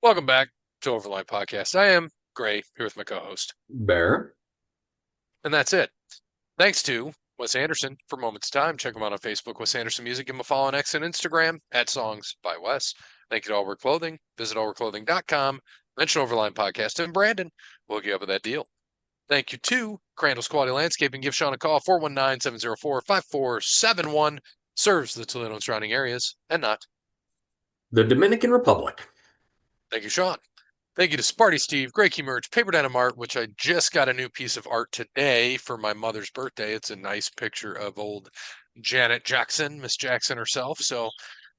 Welcome back to Overline Podcast. I am Gray here with my co-host, Bear. and that's it. Thanks to Wes Anderson for Moments of Time. Check him out on Facebook, Wes Anderson Music. Give him a follow on X and Instagram at Songs by Wes. Thank you to All Wear Clothing. Visit allwearclothing.com. Mention Overline Podcast, and Brandon will get you up with that deal. Thank you to Crandall's Quality Landscaping. Give Sean a call, 419-704-5471. Serves the Toledo and surrounding areas, and not. The Dominican Republic. Thank you, Sean. Thank you to Sparty Steve, Grey Key Merch, Paper Denim Art, which I just got a new piece of art today for my mother's birthday. It's a nice picture of old Janet Jackson, Miss Jackson herself. So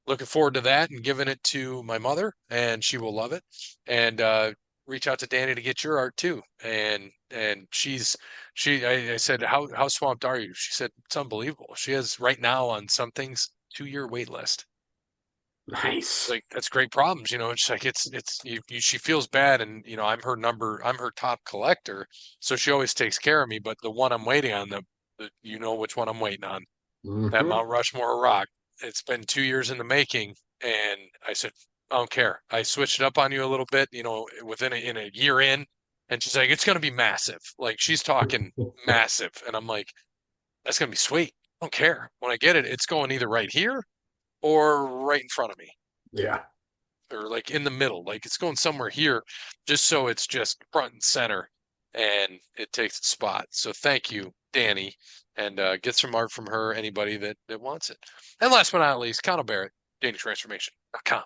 looking forward to that and giving it to my mother, and she will love it. And reach out to Danny to get your art too. And I said, how swamped are you? She said, it's unbelievable. She has right now on some things 2-year wait list. Nice. Like that's great problems, it's like she feels bad, and I'm her top collector, so she always takes care of me. But the one I'm waiting on, the which one I'm waiting on, that Mm-hmm. Mount Rushmore rock. It's been 2 years in the making, and I said, I don't care. I switched it up on you a little bit, within in a year in, and she's like, it's gonna be massive. Like she's talking massive, and I'm like, that's gonna be sweet. I don't care. When I get it, it's going either right here or right in front of me, Yeah. or like in the middle, like it's going somewhere here, just so it's just front and center and it takes its spot. So thank you, Danny, and get some art from her, anybody that wants it. And last but not least, Connell Barrett, DannyTransformation.com.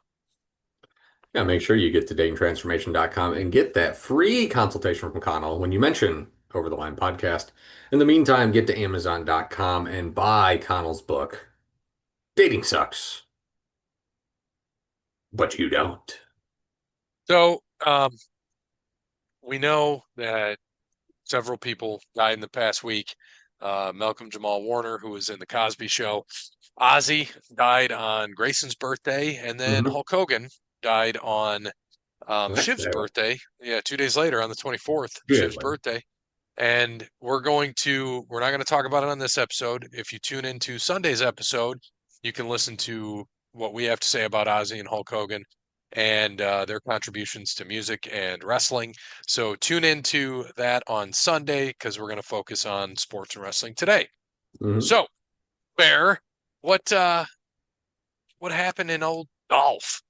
Yeah, make sure you get to datingtransformation.com and get that free consultation from Connell when you mention Over the Line Podcast. In the meantime, get to amazon.com and buy Connell's book, Dating Sucks, but you don't. So we know that several people died in the past week. Malcolm Jamal Warner, who was in the Cosby Show. Ozzy died on Grayson's birthday, and then Mm-hmm. Hulk Hogan died on Next Shiv's day. birthday. Yeah, 2 days later on the 24th, 2 days Shiv's later. birthday. And we're not going to talk about it on this episode. If you tune into Sunday's episode, you can listen to what we have to say about Ozzy and Hulk Hogan and their contributions to music and wrestling. So tune into that on Sunday because we're going to focus on sports and wrestling today. Mm-hmm. So, Bear, what what happened in old golf?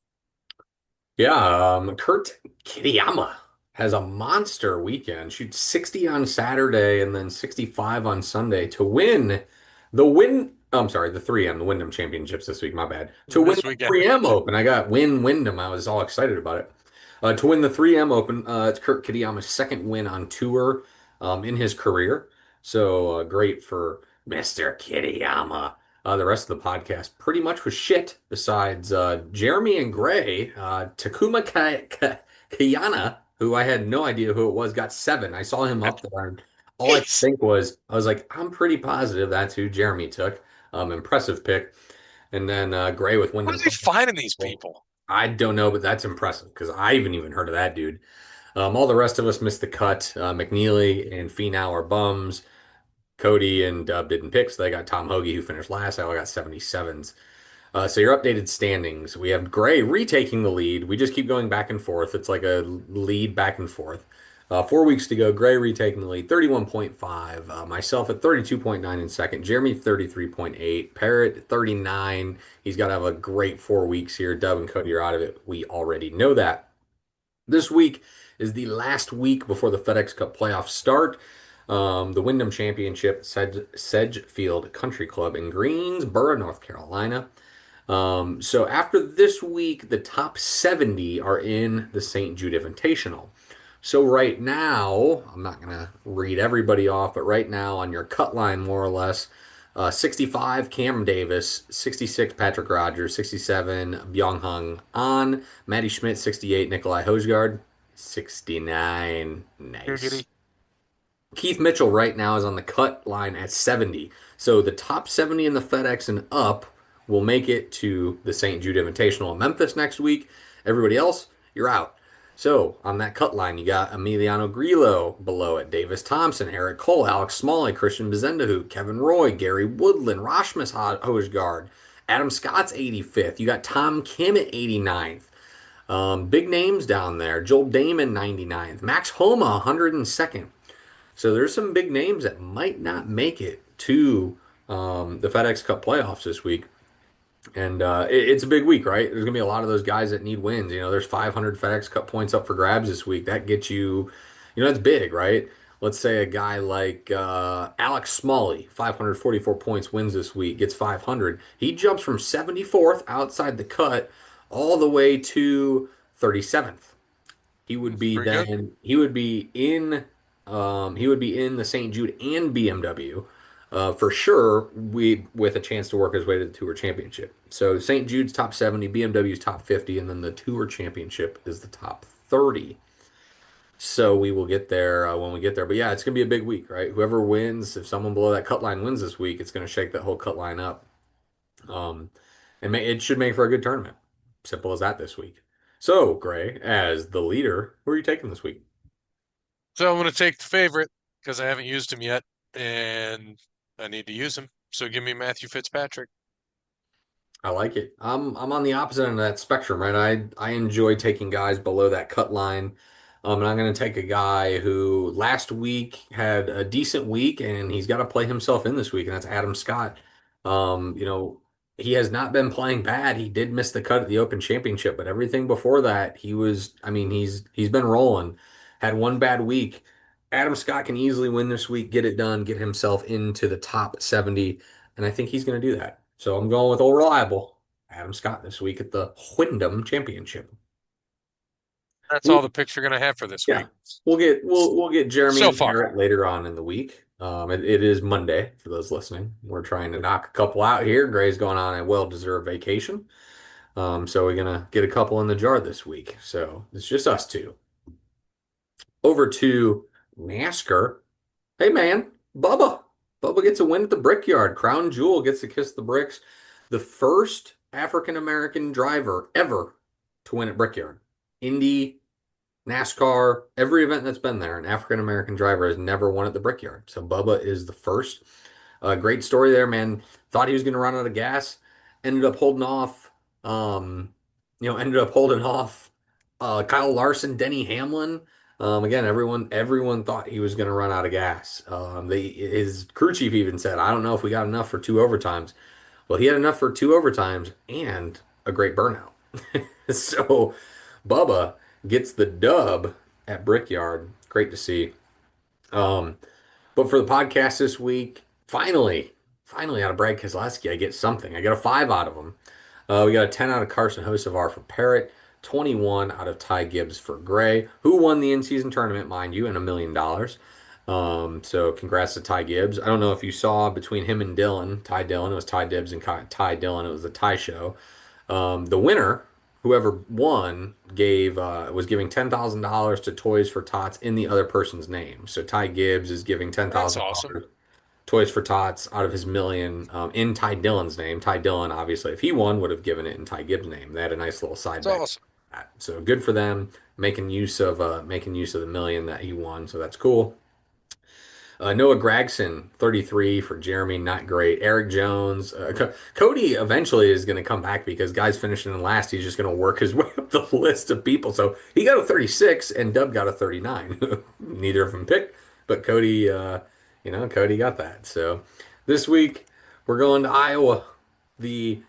Yeah, Kurt Kitayama has a monster weekend. Shoots 60 on Saturday and then 65 on Sunday to win the 3M, the Wyndham Championships this week, my bad. To win This the weekend? 3M Open. I got win Wyndham. I was all excited about it. To win the 3M Open, it's Kurt Kitayama's second win on tour in his career. So great for Mr. Kitayama. The rest of the podcast pretty much was shit besides Jeremy and Gray. Takuma Kayana, who I had no idea who it was, got 7. I saw him up there, and all I could Jeez, think was, I was like, I'm pretty positive that's who Jeremy took. Impressive pick. And then Gray with where Wyndham are they Club. finding these Well, people? I don't know, but that's impressive because I haven't even heard of that dude. All the rest of us missed the cut. McNeely and Finau are bums. Cody and Dub didn't pick, so they got Tom Hoagie, who finished last. I got 77s. So your updated standings. We have Gray retaking the lead. We just keep going back and forth. It's like a lead back and forth. 4 weeks to go. Gray retaking the lead, 31.5. Myself at 32.9 in second. Jeremy 33.8. Parrot 39. He's got to have a great 4 weeks here. Dub and Cody are out of it. We already know that. This week is the last week before the FedEx Cup playoffs start. The Wyndham Championship, Sedgefield Country Club in Greensboro, North Carolina. So after this week, the top 70 are in the St. Jude Invitational. So right now, I'm not going to read everybody off, but right now on your cut line, more or less, 65 Cam Davis, 66 Patrick Rogers, 67 Byung Hung An, Matty Schmidt, 68 Nikolai Hojgaard, 69. Nice. Giggity. Keith Mitchell right now is on the cut line at 70. So the top 70 in the FedEx and up will make it to the St. Jude Invitational in Memphis next week. Everybody else, you're out. So on that cut line, you got Emiliano Grillo below it, Davis Thompson, Eric Cole, Alex Smalley, Christian Bezendahu, Kevin Roy, Gary Woodland, Rasmus Hojgaard, Adam Scott's 85th. You got Tom Kim at 89th. Big names down there. Joel Damon, 99th. Max Homa, 102nd. So there's some big names that might not make it to the FedEx Cup playoffs this week. And it's a big week, right? There's going to be a lot of those guys that need wins. There's 500 FedEx Cup points up for grabs this week. That gets you, that's big, right? Let's say a guy like Alex Smalley, 544 points, wins this week, gets 500. He jumps from 74th outside the cut all the way to 37th. He would be Pretty good. then he would be in the St. Jude and BMW for sure. We with a chance to work his way to the Tour Championship. So St. Jude's top 70, BMW's top 50, and then the Tour Championship is the top 30. So we will get there when we get there. But yeah, it's gonna be a big week, right? Whoever wins, if someone below that cut line wins this week, it's gonna shake that whole cut line up. Um, and it should make for a good tournament. Simple as that this week. So, Gray, as the leader, who are you taking this week? So I'm going to take the favorite because I haven't used him yet, and I need to use him. So give me Matthew Fitzpatrick. I like it. I'm on the opposite end of that spectrum, right? I enjoy taking guys below that cut line. And I'm going to take a guy who last week had a decent week and he's got to play himself in this week, and that's Adam Scott. He has not been playing bad. He did miss the cut at the Open Championship, but everything before that, I mean, he's been rolling. Had one bad week. Adam Scott can easily win this week, get it done, get himself into the top 70. And I think he's going to do that. So I'm going with old reliable Adam Scott this week at the Wyndham Championship. That's all We'll, the picks you're going to have for this yeah, week we'll get Jeremy so and far. Garrett later on in the week. It is Monday for those listening. We're trying to knock a couple out here. Gray's going on a well-deserved vacation. So we're gonna get a couple in the jar this week. So it's just us two. Over to NASCAR. Hey man, Bubba. Bubba gets a win at the Brickyard. Crown Jewel gets to kiss the bricks. The first African American driver ever to win at Brickyard. Indy, NASCAR, every event that's been there, an African American driver has never won at the Brickyard. So Bubba is the first. Great story there, man. Thought he was going to run out of gas. Ended up holding off. Um, ended up holding off Kyle Larson, Denny Hamlin. Again, everyone thought he was going to run out of gas. His crew chief even said, "I don't know if we got enough for two overtimes." Well, he had enough for two overtimes and a great burnout. So Bubba gets the dub at Brickyard. Great to see. Um, but for the podcast this week, finally out of Brad Keselowski, I get something. I got a 5 out of him. We got a 10 out of Carson Hocevar for Parrott, 21 out of Ty Gibbs for Gray, who won the in-season tournament, mind you, and $1 million. So congrats to Ty Gibbs. I don't know if you saw between him and Dylan, Ty Dillon, it was Ty Gibbs and Ty Dillon. It was the Ty show. The winner, whoever won, gave was giving $10,000 to Toys for Tots in the other person's name. So Ty Gibbs is giving ten That's thousand awesome. dollars Toys for Tots out of his million in Ty Dillon's name. Ty Dillon, obviously, if he won, would have given it in Ty Gibbs' name. They had a nice little side It's bet. awesome. So good for them making use of the million that he won. So that's cool. Noah Gragson, 33 for Jeremy, not great. Eric Jones, Cody eventually is going to come back because guys finishing in last, he's just going to work his way up the list of people. So he got a 36 and Dub got a 39. Neither of them picked, but Cody got that. So this week we're going to Iowa, the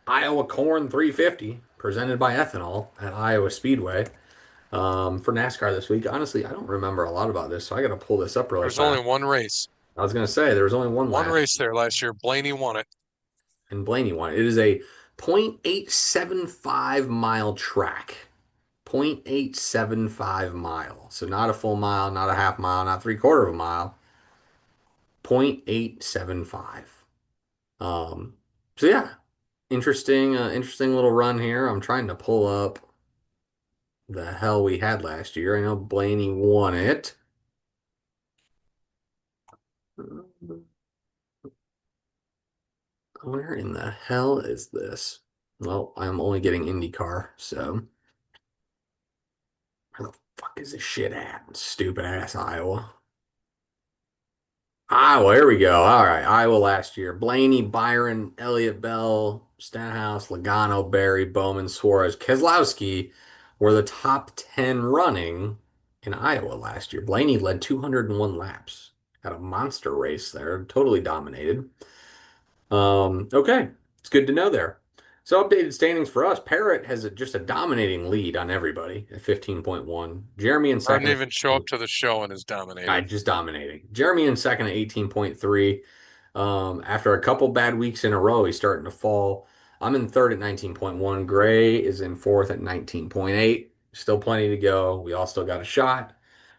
Iowa Corn 350 presented by Ethanol at Iowa Speedway. For NASCAR this week. Honestly, I don't remember a lot about this, so I got to pull this up really There's only fast. one race. I was going to say there was only one One last, race there last year. Blaney won it. and Blaney won. It is a 0.875 mile track. 0.875 mile. So not a full mile, not a half mile, not three-quarter of a mile. 0.875. So yeah, interesting little run here. I'm trying to pull up the hell we had last year. I know Blaney won it. Where in the hell is this? Well, I'm only getting IndyCar, so where the fuck is this shit at? Stupid ass Iowa. Iowa, here we go. All right, Iowa last year. Blaney, Byron, Elliott Bell, Stenhouse, Logano, Barry, Bowman, Suarez, Keselowski, were the top 10 running in Iowa last year. Blaney led 201 laps. Had a monster race there, totally dominated. Okay, it's good to know there. So updated standings for us. Parrott has just a dominating lead on everybody at 15.1. Jeremy in I didn't second at even show up to the show and is dominating. just dominating. Jeremy in second at 18.3. After a couple bad weeks in a row, he's starting to fall. I'm in third at 19.1. Gray is in fourth at 19.8. Still plenty to go. We all still got a shot.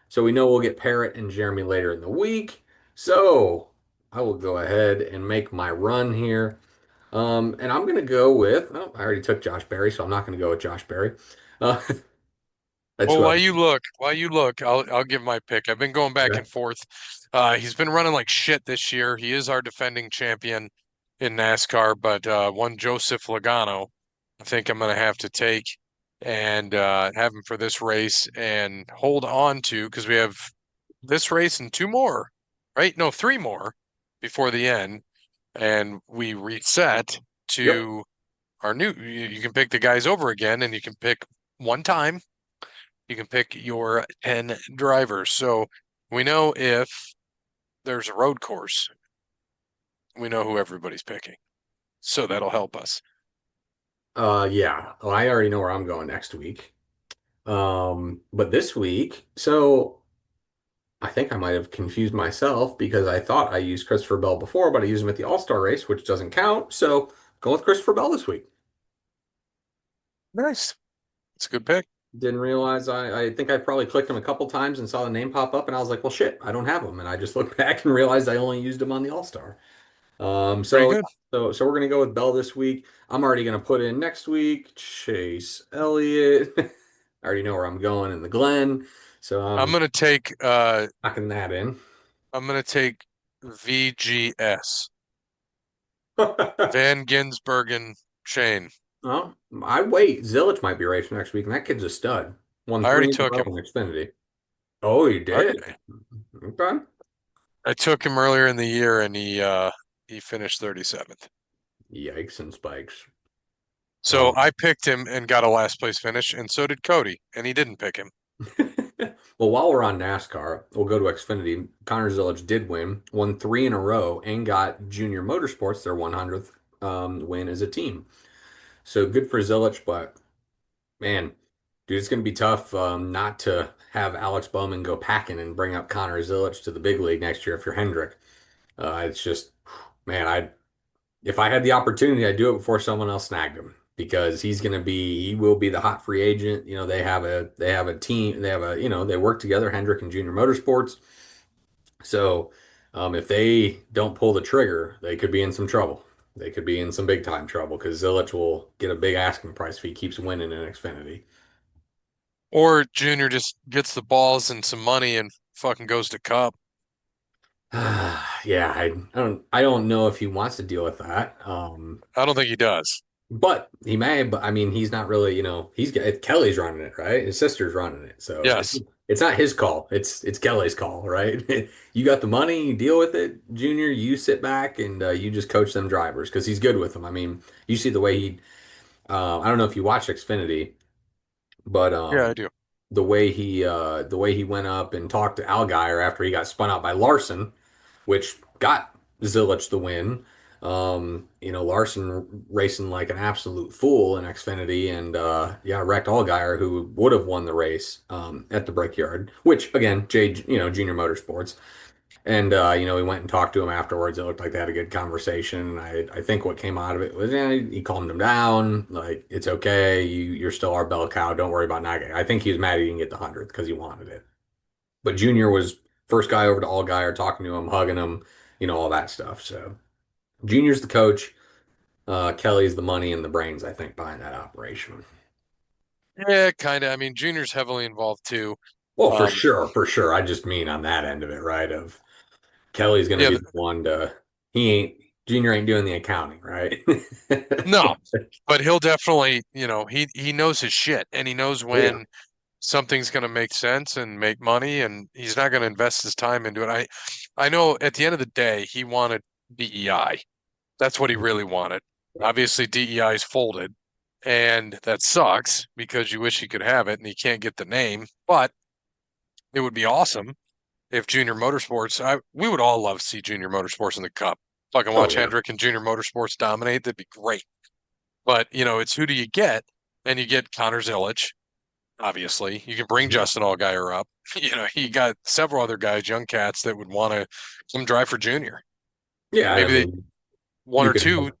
So we know we'll get Parrott and Jeremy later in the week. So I will go ahead and make my run here. And I'm going to go with, oh, I already took Josh Berry, so I'm not going to go with Josh Berry. Uh, that's Well, who I, while you look, I'll give my pick. I've been going back okay. and forth. He's been running like shit this year. He is our defending champion in NASCAR, but one Joseph Logano, I think I'm gonna have to take and have him for this race and hold on to because we have this race and two more, right? No, three more before the end, and we reset Yep. to our new. You can pick the guys over again, and you can pick one time you can pick your 10 drivers. So we know if there's a road course, we know who everybody's picking. So that'll help us. Yeah. Well, I already know where I'm going next week. But this week, so I think I might have confused myself because I thought I used Christopher Bell before, but I used him at the All-Star race, which doesn't count. So go with Christopher Bell this week. Nice. It's a good pick. Didn't realize I think I probably clicked him a couple times and saw the name pop up, and I was like, well, shit, I don't have him. And I just looked back and realized I only used him on the All-Star. Very So good. we're gonna go with Bell this week. I'm already gonna put in next week Chase Elliott. I already know where I'm going in the Glen, so I'm I'm gonna take knocking that in. VGS. Van Ginsbergen Shane. Well, I wait. Zillich might be racing next week, and that kid's a stud. Won I already three in a took row him. in Xfinity. Oh, you did? I, Okay. I took him earlier in the year and he finished 37th. Yikes and spikes. So Um, I picked him and got a last place finish, and so did Cody, and he didn't pick him. well, while we're on NASCAR, we'll go to Xfinity. Connor Zilisch did won three in a row, and got Junior Motorsports their 100th win as a team. So good for Zilisch, but man, dude, it's going to be tough not to have Alex Bowman go packing and bring up Connor Zilisch to the big league next year if you're Hendrick. It's just, man, if I had the opportunity, I'd do it before someone else snagged him because he will be the hot free agent. You know, they have a team, they work together, Hendrick and Junior Motorsports. So, if they don't pull the trigger, they could be in some trouble. They could be in some big time trouble because Zilich will get a big asking price if he keeps winning in Xfinity. Or Junior just gets the balls and some money and fucking goes to Cup. Yeah, I don't know if he wants to deal with that. I don't think he does. But he may, but I mean, he's not really, Kelly's running it, right? His sister's running it. So Yes. it's not his call. It's Kelly's call, right? You got the money, you deal with it, Junior. You sit back and you just coach them drivers because he's good with them. I mean, you see the way I don't know if you watch Xfinity, but Yeah, I do. the way he went up and talked to Allgaier after he got spun out by Larson, which got Zilich the win. Larson racing like an absolute fool in Xfinity and yeah, wrecked Allgaier who would have won the race at the Brickyard, which again, Junior Motorsports. And we went and talked to him afterwards. It looked like they had a good conversation. I think what came out of it was he calmed him down. Like, it's okay. You're still our bell cow. Don't worry about not getting. I think he was mad he didn't get the 100th because he wanted it. But Junior was first guy over to Allgaier, talking to him, hugging him, all that stuff. So Junior's the coach. Kelly's the money and the brains, I think, behind that operation. Yeah, kind of. I mean, Junior's heavily involved too. Well, for Um, sure, for sure. I just mean on that end of it, right? Of Kelly's going to yeah, be the one to, he ain't, Junior ain't doing the accounting, right? no, but he'll definitely, he knows his shit and he knows Oh, yeah. when something's going to make sense and make money, and he's not going to invest his time into it. I know at the end of the day, he wanted DEI. That's what he really wanted. Obviously, DEI's folded, and that sucks because you wish he could have it and he can't get the name. But it would be awesome if Junior Motorsports. We would all love to see Junior Motorsports in the Cup. If I can Oh watch yeah. Hendrick and Junior Motorsports dominate, that'd be great. But it's who do you get? And you get Connor Zilic, obviously. You can bring Mhm. Justin Allgaier up. You got several other guys, young cats that would want to come drive for Junior. Yeah, and I Maybe they mean, one you or could two. have,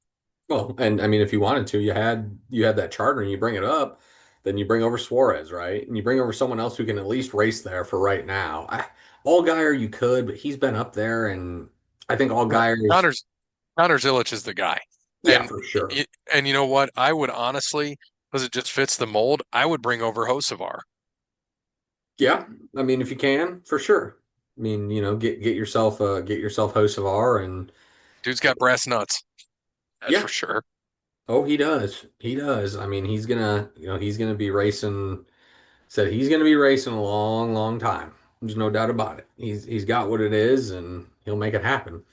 well, and I mean, if you wanted to, you had that charter and you bring it up, then you bring over Suarez, right? And you bring over someone else who can at least race there for right now. Allgaier you could, but he's been up there, and I think No, Allgaier's, Connor Zilic is the guy. yeah, And for sure. and you know what? I would honestly, because it just fits the mold, I would bring over Hocevar. Yeah, I mean, if you can, for sure. I mean, get yourself Hocevar and Dude's got brass nuts. That's yeah. for sure. Oh, he does. He does. I mean, he's gonna be racing. Said he's gonna be racing a long, long time. There's no doubt about it. He's got what it is, and he'll make it happen.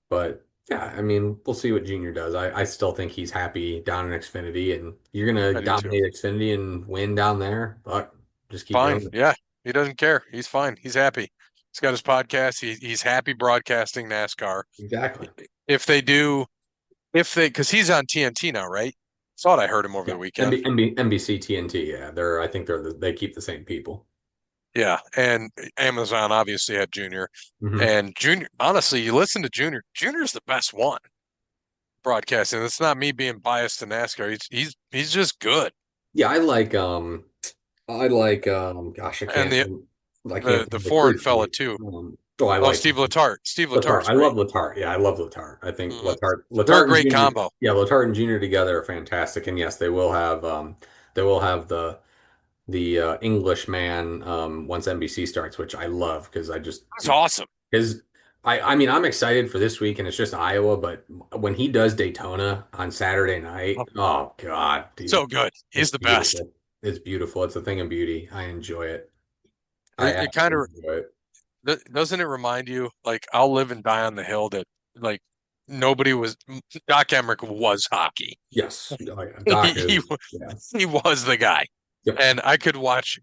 But yeah, I mean, we'll see what Junior does. I still think he's happy down in Xfinity, and you're gonna I do too. dominate Xfinity and win down there. But just keep Fine. doing it. Yeah. He doesn't care. He's fine. He's happy. He's got his podcast. He's happy broadcasting NASCAR. Exactly. If they do, because he's on TNT now, right? Thought I heard him over Yeah. the weekend. NBC TNT. Yeah, I think they keep the same people. Yeah. And Amazon obviously had Junior. Hmm. And Junior, honestly, you listen to Junior, Junior's the best one broadcasting. It's not me being biased to NASCAR. He's just good. Yeah, gosh, And I can't the think of the foreign crew's fella name. too. I Oh, like Steve Letarte. Steve Letarte. Letarte's I great. love Letarte. Yeah, I love Letarte. I think Hmm. They're a Letarte and great Junior, combo. yeah, Letarte and Junior together are fantastic. And yes, they will have the English man once NBC starts, which I love because It's awesome. his I mean I'm excited for this week and it's just Iowa, but when he does Daytona on Saturday night, oh God, dude, So good. it's He's the best. beautiful. It's beautiful. It's a thing of beauty. I enjoy it. I It kind absolutely of enjoy it. doesn't it remind you like I'll live and die on the hill that like nobody was Doc Emmerich was hockey. Yes, oh, yeah. He Doc he is, yeah. he was the guy. Yep. And I could watch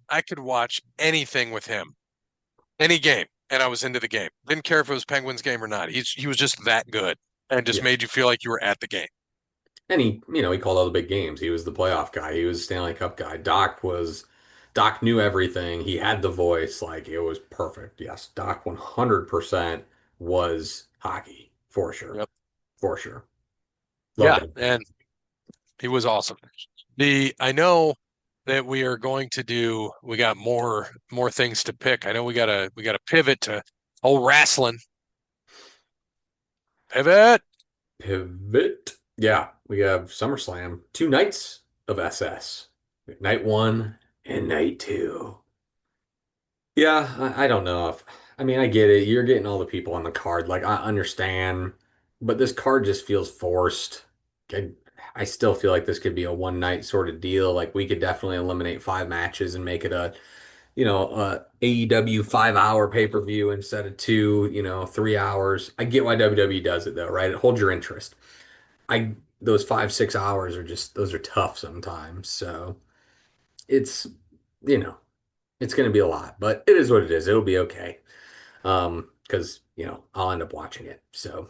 anything with him, any game, and I was into the game. Didn't care if it was Penguins game or not. He was just that good and just Yes. made you feel like you were at the game. And he called all the big games. He was the playoff guy. He was Stanley Cup guy. Doc knew everything. He had the voice. Like it was perfect. Yes, Doc 100% was hockey for sure. Yep. For sure. Love Yeah, that. and he was awesome. The I know that we are going to do we got more things to pick. I know we gotta pivot to old wrestling. Pivot. Pivot. Yeah, we have SummerSlam, 2 nights of SS. Night one and night two. Yeah, I don't know if I mean I get it. You're getting all the people on the card. Like I understand, but this card just feels forced. I, I still feel like this could be a one night sort of deal. Like we could definitely eliminate 5 matches and make it a AEW 5 hour pay-per-view instead of two, 3 hours. I get why WWE does it though, right? It holds your interest. I those 5, 6 hours are just those are tough sometimes. So it's you know it's going to be a lot, but it is what it is. It'll be okay. Because I'll end up watching it. So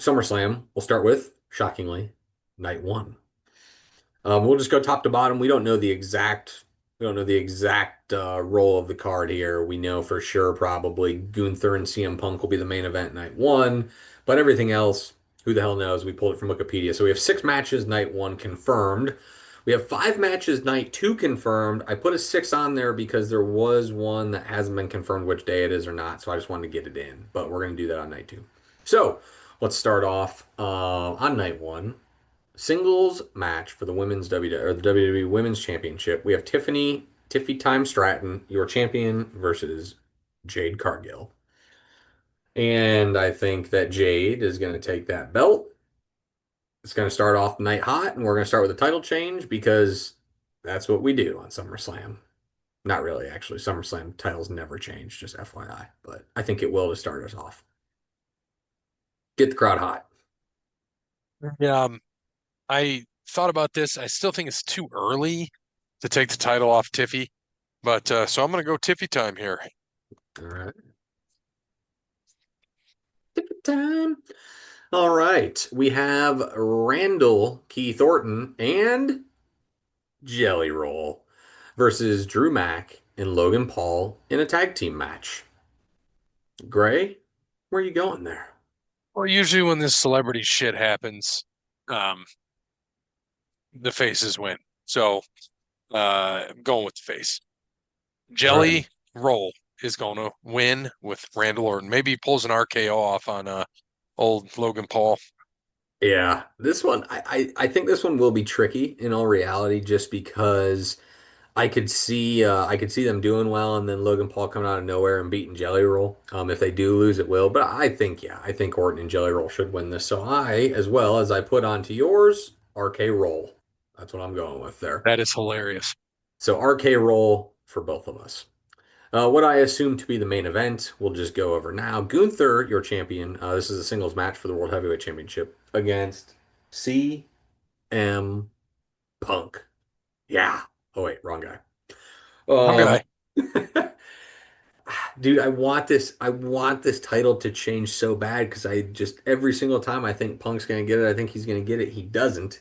SummerSlam, we'll start with shockingly night one. We'll just go top to bottom. We don't know the exact role of the card here. We know for sure probably Gunther and CM Punk will be the main event night one, but everything else, who the hell knows? We pulled it from Wikipedia. So we have 6 matches night one confirmed. We have 5 matches night two confirmed. I put a six on there because there was one that hasn't been confirmed which day it is or not. So I just wanted to get it in, but we're going to do that on night two. So let's start off on night one singles match for the women's WWE or the WWE Women's Championship. We have Tiffy Time Stratton, your champion, versus Jade Cargill. And I think that Jade is going to take that belt. It's going to start off the night hot, and we're going to start with a title change because that's what we do on SummerSlam. Not really, actually. SummerSlam titles never change, just FYI. But I think it will to start us off. Get the crowd hot. Yeah. I thought about this. I still think it's too early to take the title off Tiffy, but so I'm going to go Tiffy time here. All right. Time. All right. We have Randall Keith Orton and Jelly Roll versus Drew Mack and Logan Paul in a tag team match. Gray, where are you going there? Well, usually when this celebrity shit happens, um, the faces win. So I'm going with the face. All right. Jelly Roll is going to win with Randall Orton. Maybe he pulls an RKO off on old Logan Paul. Yeah, this one, I think this one will be tricky in all reality, just because I could see them doing well, and then Logan Paul coming out of nowhere and beating Jelly Roll. If they do lose, it will. But I think, yeah, I think Orton and Jelly Roll should win this. So I, as well as I put onto yours, RK Roll. That's what I'm going with there. That is hilarious. So RK Roll for both of us. What I assume to be the main event, we'll just go over now. Gunther, your champion. This is a singles match for the World Heavyweight Championship against CM Punk. Yeah. Oh wait, wrong guy. Wrong Um, guy. dude, I want this title to change so bad because I just every single time I think Punk's gonna get it, I think he's gonna get it. He doesn't.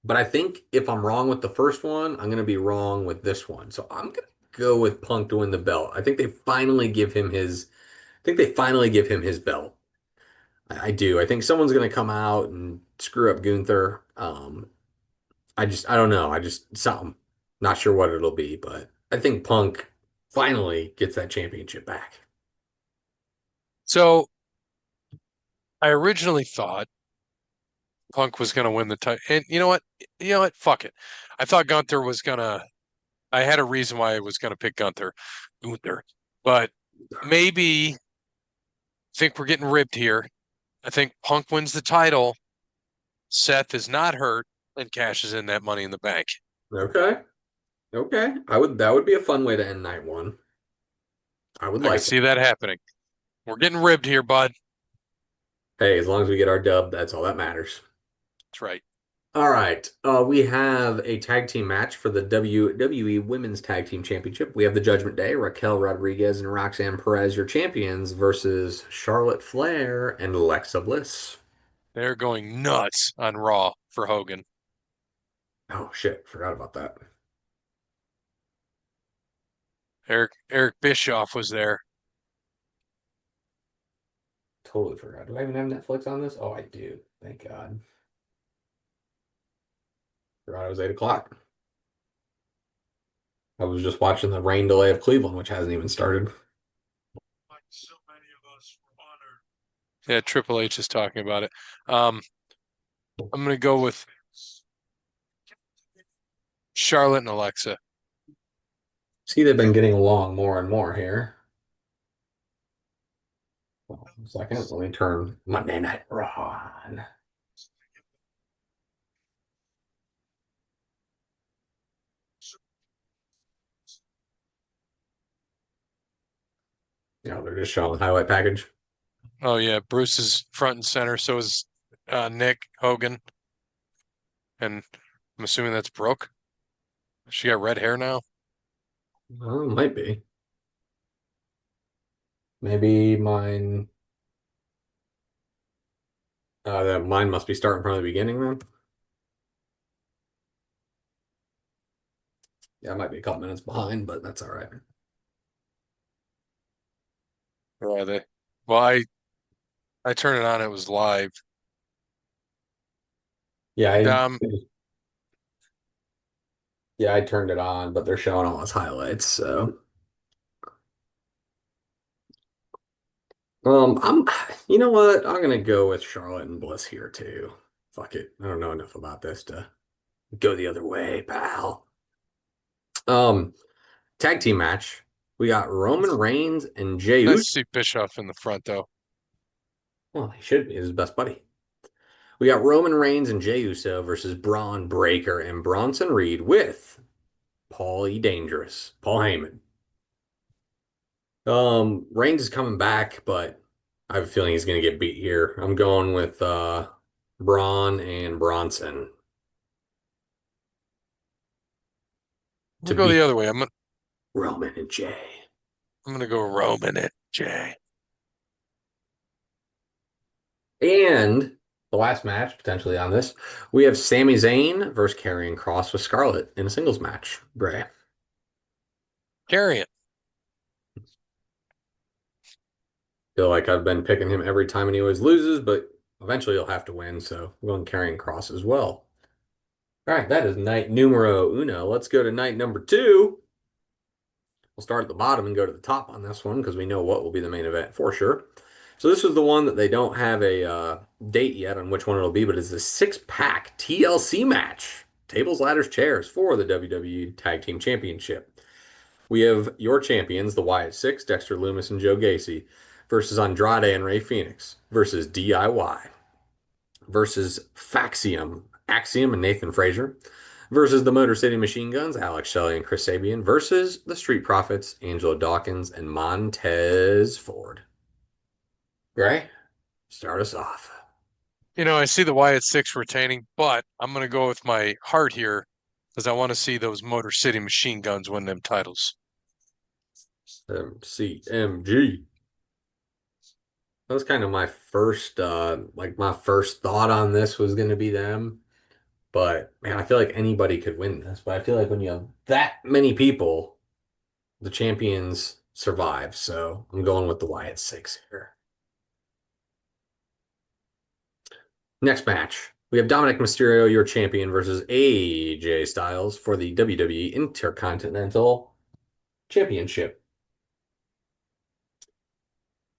But I think if I'm wrong with the first one, I'm gonna be wrong with this one. So I'm gonna go with Punk to win the belt. I think they finally give him his. I think they finally give him his belt. I do. I think someone's gonna come out and screw up Gunther. I don't know. I just something. Not sure what it'll be, but I think Punk finally gets that championship back. So I originally thought Punk was going to win the title. And you know what? You know what? Fuck it. I thought Gunther was going to, I had a reason why I was going to pick Gunther, but maybe think we're getting ribbed here. I think Punk wins the title. Seth is not hurt and cashes in that money in the bank. Okay. Okay. That would be a fun way to end night one. I would I can like it. see that happening. We're getting ribbed here, bud. Hey, as long as we get our dub, that's all that matters. That's right. All right. We have a tag team match for the WWE Women's Tag Team Championship. We have the Judgment Day, Raquel Rodriguez and Roxanne Perez, your champions, versus Charlotte Flair and Alexa Bliss. They're going nuts on Raw for Hogan. Oh shit, forgot about that. Eric Bischoff was there. Totally forgot. Do I even have Netflix on this? Oh, I do. Thank God. Forgot it was 8 o'clock. I was just watching the rain delay of Cleveland, which hasn't even started. Yeah, Triple H is talking about it. Um, I'm going to go with Charlotte and Alexa. See, they've been getting along more and more here. Well, a second, let me turn Monday Night Raw on. They're just showing the highlight package. Oh yeah, Bruce is front and center. So is Nick Hogan, and I'm assuming that's Brooke. She got red hair now. Oh, it might be. Maybe mine. Mine must be starting from the beginning then. Yeah, I might be a couple minutes behind, but that's all right. Or are they? Well, I turned it on. It was live. Yeah, I Um, yeah, I turned it on, but they're showing all his highlights. So, I'm. You know what? I'm gonna go with Charlotte and Bliss here too. Fuck it. I don't know enough about this to go the other way, pal. Um, Tag team match. We got Roman Reigns and Jey nice Uso. to see Bischoff in the front though. Well, he should be his best buddy. We got Roman Reigns and Jey Uso versus Braun Breaker and Bronson Reed with Paul E. Dangerous, Paul Heyman. Reigns is coming back, but I have a feeling he's gonna get beat here. I'm going with Braun and Bronson I'm to gonna go the beat other way. Roman and Jay. I'm gonna go Roman it, Jay. And the last match, potentially on this, we have Sami Zayn versus Karrion Kross with Scarlett in a singles match. Gray. Carry it. Feel like I've been picking him every time and he always loses, but eventually he'll have to win, so I'm going Karrion Kross as well. All right, that is night numero uno. Let's go to night number two. We'll start at the bottom and go to the top on this one because we know what will be the main event for sure. So this was the one that they don't have a date yet on which one it'll be, but it's a six-pack TLC match, tables, ladders, chairs for the WWE Tag Team Championship. We have your champions, the Wyatt Six, Dexter Lumis and Joe Gacy, versus Andrade and Rey Fenix, versus DIY, versus Faxium, Axiom and Nathan Frazier, versus the Motor City Machine Guns, Alex Shelley and Chris Sabian, versus the Street Profits, Angelo Dawkins and Montez Ford. Gray, start us off. I see the Wyatt Six retaining, but I'm gonna go with my heart here because I want to see those Motor City Machine Guns win them titles. MCMG. That was kind of my first, my first thought on this was going to be them. But man, I feel like anybody could win this. But I feel like when you have that many people, the champions survive. So I'm going with the Wyatt Six here. Next match, we have Dominic Mysterio, your champion, versus AJ Styles for the WWE Intercontinental Championship.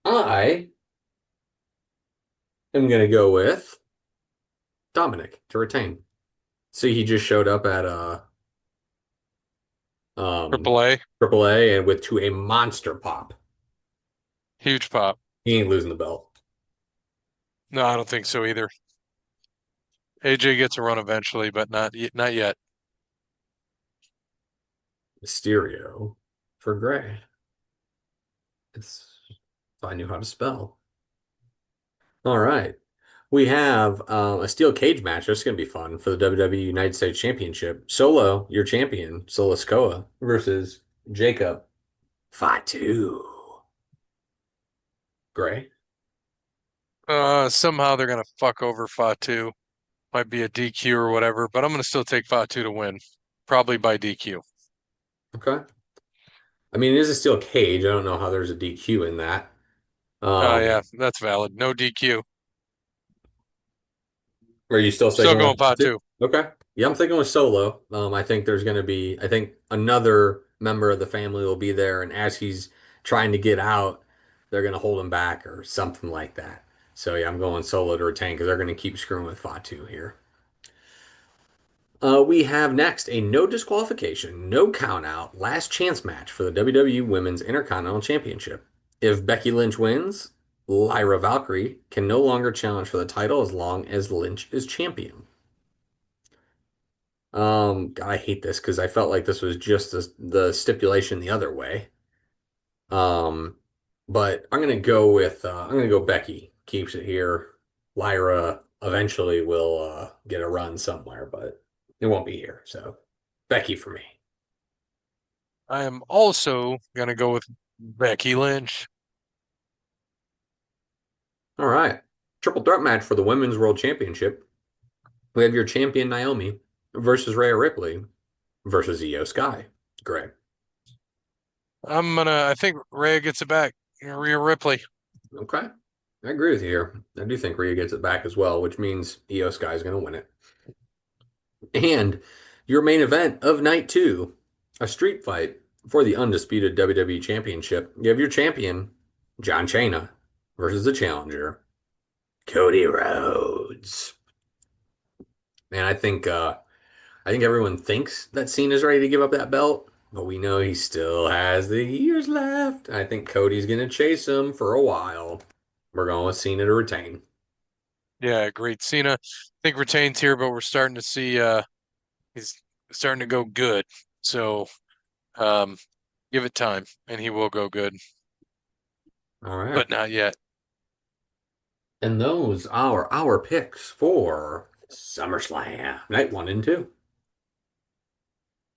I am going to go with Dominic to retain. See, he just showed up at Triple A, AAA and with to a monster pop. huge pop. He ain't losing the belt. No, I don't think so either. AJ gets a run eventually, but not yet. Mysterio for Gray. It's if I knew how to spell. All right. We have a steel cage match. This is going to be fun for the WWE United States Championship. Solo, your champion, Solo Sikoa, versus Jacob Fatu. Gray. Somehow they're gonna fuck over Fatu. Might be a DQ or whatever, but I'm gonna still take Fatu to win, probably by DQ. Okay. I mean, it is a steel cage. I don't know how there's a DQ in that. Yeah, Um, that's valid. No DQ. Are you still Still sticking going with it? Fatu. Okay. Yeah, I'm thinking with Solo. I think there's going to be, I think another member of the family will be there, and as he's trying to get out, they're going to hold him back or something like that. So yeah, I'm going Solo to retain because they're going to keep screwing with Fatu here. We have next a no disqualification, no count out, last chance match for the WWE Women's Intercontinental Championship. If Becky Lynch wins, Lyra Valkyrie can no longer challenge for the title as long as Lynch is champion. God, I hate this because I felt like this was just the stipulation the other way. Um, but I'm gonna go Becky keeps it here. Lyra eventually will get a run somewhere, but it won't be here. So Becky for me. I am also gonna go with Becky Lynch. All right. Triple threat match for the Women's World Championship. We have your champion Naomi versus Rhea Ripley versus Io Sky. Great. I think Rhea gets it back. Rhea Ripley. Okay. I agree with you here. I do think Rhea gets it back as well, which means Io Sky is going to win it. And your main event of night two, a street fight for the undisputed WWE Championship. You have your champion, John Cena, versus the challenger, Cody Rhodes. Man, I think everyone thinks that Cena's ready to give up that belt, but we know he still has the years left. I think Cody's going to chase him for a while. We're going with Cena to retain. Yeah, great. Cena, I think retains here, but we're starting to see he's starting to go good. So um give it time and he will go good, All right. but not yet. And those are our picks for SummerSlam, night one and two.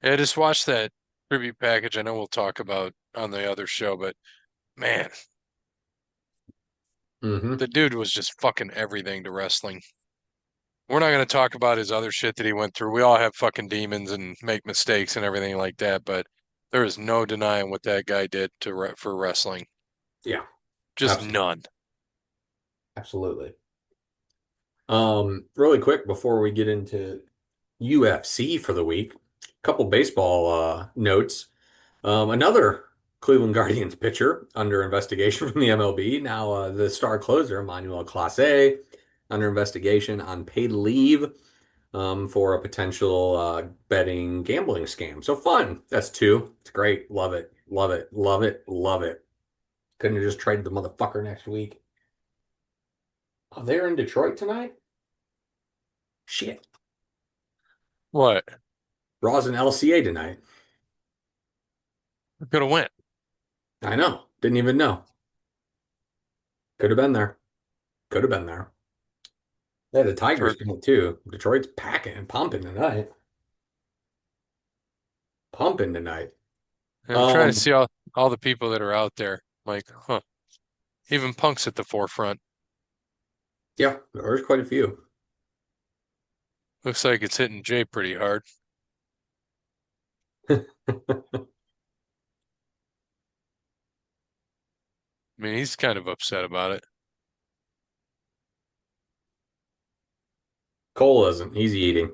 Yeah, I just watched that tribute package. I know we'll talk about on the other show, but man, Mm-hmm. the dude was just fucking everything to wrestling. We're not going to talk about his other shit that he went through. We all have fucking demons and make mistakes and everything like that, but there is no denying what that guy did for wrestling. Yeah, Just absolutely. none. Absolutely. Really quick before we get into UFC for the week, a couple baseball notes. Another Cleveland Guardians pitcher under investigation from the MLB. Now, the star closer, Manuel Clase, under investigation on paid leave for a potential betting gambling scam. So fun. That's two. It's great. Love it. Love it. Love it. Love it. Couldn't have just traded the motherfucker next week. Oh, they're in Detroit tonight? Shit. What? Raw's in LCA tonight. Could have went. I know. Didn't even know. Could have been there. Could have been there. Yeah, the Tigers For can too. Detroit's packing and pumping tonight. Pumping tonight. I'm trying to Um, see all the people that are out there. Like, huh. Even Punk's at the forefront. yeah, there's quite a few. Looks like it's hitting Jay pretty hard. I mean, he's kind of upset about it. Cole isn't. He's eating.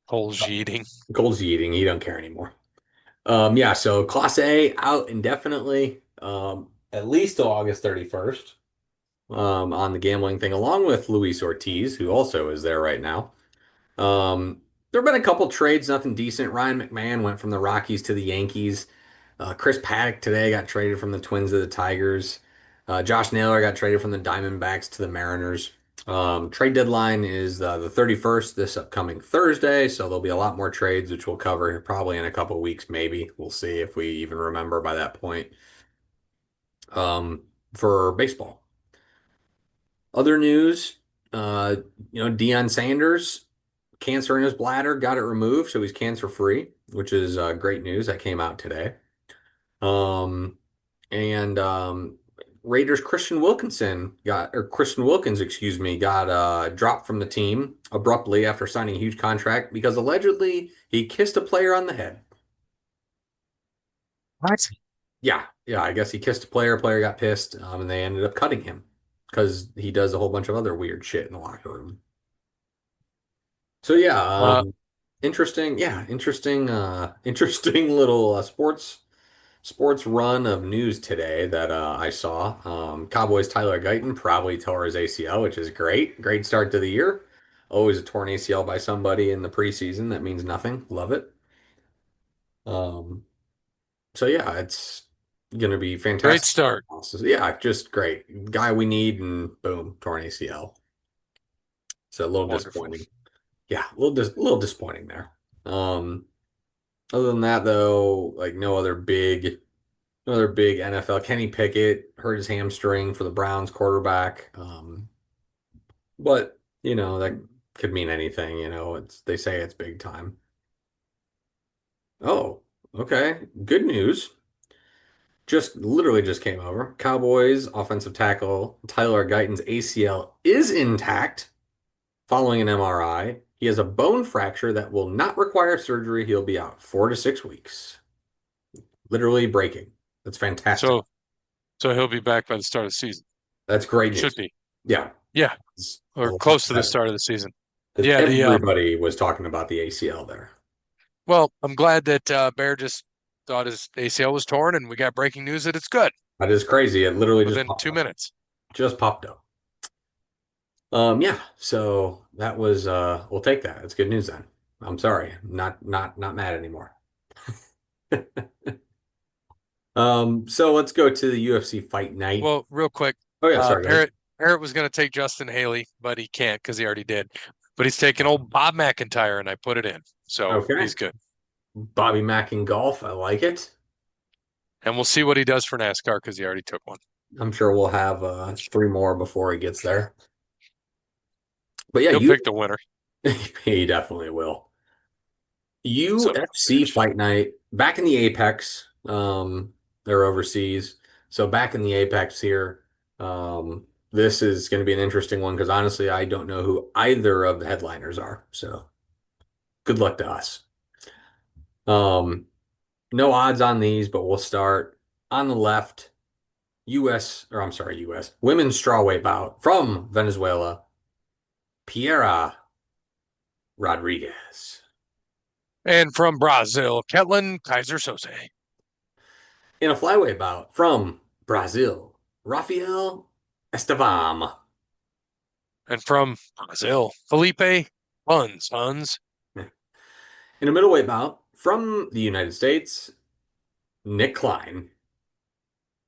Holes eating. Cole's eating. He don't care anymore. Yeah, so Class A out indefinitely, at least till August 31st, on the gambling thing, along with Luis Ortiz, who also is there right now. There have been a couple trades, nothing decent. Ryan McMahon went from the Rockies to the Yankees. Chris Paddock today got traded from the Twins to the Tigers. Josh Naylor got traded from the Diamondbacks to the Mariners. Trade deadline is the 31st, this upcoming Thursday, so there'll be a lot more trades, which we'll cover probably in a couple weeks, maybe. We'll see if we even remember by that point. For baseball. Other news, uh, Deion Sanders, cancer in his bladder, got it removed, so he's cancer free, which is great news. That came out today. Um, and Raiders Christian Wilkins, excuse me, got dropped from the team abruptly after signing a huge contract because allegedly he kissed a player on the head. What? Yeah, yeah, I guess he kissed a player got pissed, and they ended up cutting him because he does a whole bunch of other weird shit in the locker room. So yeah, Uh, interesting. Yeah, interesting. Interesting little sports run of news today that I saw. Cowboys Tyler Guyton probably tore his ACL, which is great. Great start to the year. Always a torn ACL by somebody in the preseason. That means nothing. Love it. Um, so yeah, it's gonna be great fantastic. start. Yeah, just great. Guy we need, and boom, torn ACL. So a little Wonderful. disappointing. Yeah, little disappointing there. Um, Other than that, though, like no other big NFL. Kenny Pickett hurt his hamstring for the Browns quarterback. But that could mean anything. They say it's big time. Oh, okay. Good news. Just literally just came over. Cowboys offensive tackle Tyler Guyton's ACL is intact following an MRI. He has a bone fracture that will not require surgery. He'll be out 4 to 6 weeks. Literally breaking. That's fantastic. So, so he'll be back by the start of the season. That's great Should news. be. Yeah. Yeah, It's a or lot close to the better start of the season. because Yeah, everybody was talking about the ACL there. well, I'm glad that Bear just thought his ACL was torn and we got breaking news that it's good That is crazy. It literally just within popped two up. minutes. Just popped up. Yeah. So that was we'll take that. It's good news then. I'm sorry. Not mad anymore. So let's go to the UFC fight night. Well, real quick, Oh yeah, sorry, go ahead. Parrot was going to take Justin Haley, but he can't because he already did. But he's taking old Bob McIntyre, and I put it in, so Okay. he's good. Bobby Mack in golf. I like it. And we'll see what he does for NASCAR because he already took one. I'm sure we'll have three more before he gets there. But yeah, He'll pick the winner. he definitely will. Son of a UFC bitch. Fight Night back in the Apex. They're overseas, so back in the Apex here. This is going to be an interesting one because honestly, I don't know who either of the headliners are. So good luck to us. Um, no odds on these, but we'll start on the left. U.S. women's strawweight bout from Venezuela, Piera Rodriguez. And from Brazil, Ketlin Kaiser Sose. In a flyweight bout from Brazil, Rafael Estevam. And from Brazil, Felipe Huns. In a middleweight bout from the United States, Nick Klein.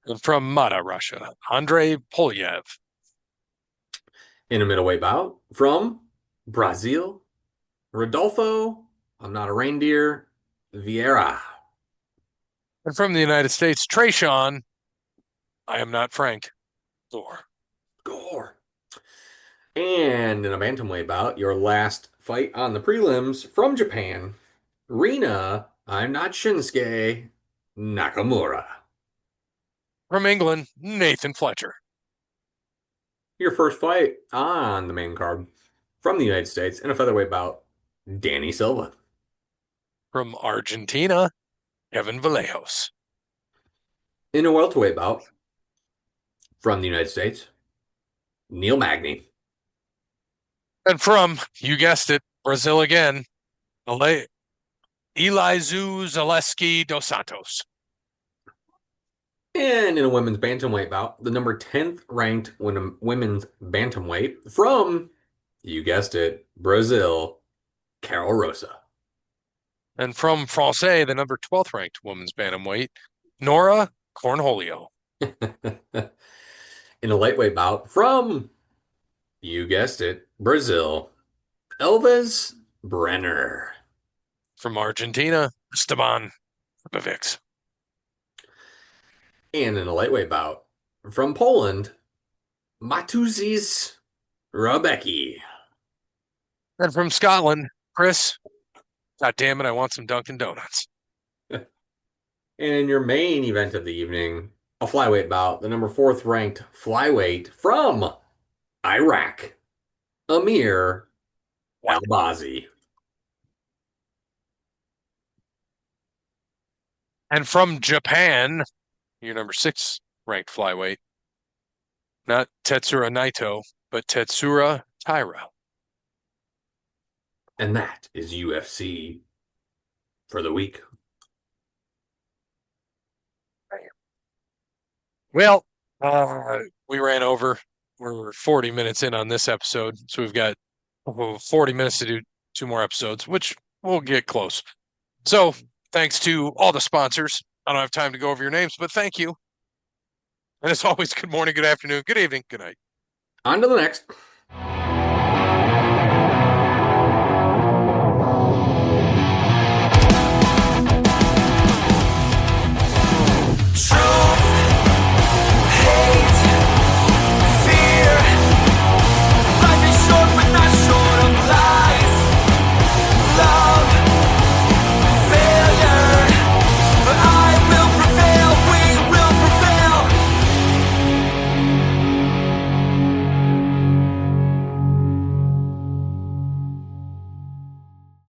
And from Mata, Russia, Andrei Polyev. In a middleweight bout from Brazil, Rodolfo, I'm not a reindeer, Vieira. And from the United States, Trayshawn, I am not Frank. Thor. Gore. And in a bantamweight bout, your last fight on the prelims from Japan, Rina, I'm not Shinsuke, Nakamura. From England, Nathan Fletcher. Your first fight on the main card from the United States in a featherweight bout, Danny Silva. From Argentina, Kevin Vallejos. In a welterweight bout from the United States, Neil Magny. And from, you guessed it, Brazil again, Elizu Zaleski dos Santos. And in a women's bantamweight bout, the number 10th ranked women's bantamweight from, you guessed it, Brazil, Carol Rosa. And from Francais, the number 12th ranked women's bantamweight, Nora Cornholio. In a lightweight bout from, you guessed it, Brazil, Elvis Brenner. From Argentina, Esteban Popovics. And in a lightweight bout from Poland, Matuzis Rebecki. And from Scotland, Chris, God damn it, I want some Dunkin' Donuts. And in your main event of the evening, a flyweight bout, the number 4th ranked flyweight from Iraq, Amir Albazi. And from Japan, your number 6 ranked flyweight, not Tetsura Naito, but Tetsura Taira. And that is UFC for the week. Well, we ran over. We're 40 minutes in on this episode, so we've got 40 minutes to do 2 more episodes, which we'll get close. So, thanks to all the sponsors. I don't have time to go over your names, but thank you. And as always, good morning, good afternoon, good evening, good night. On to the next.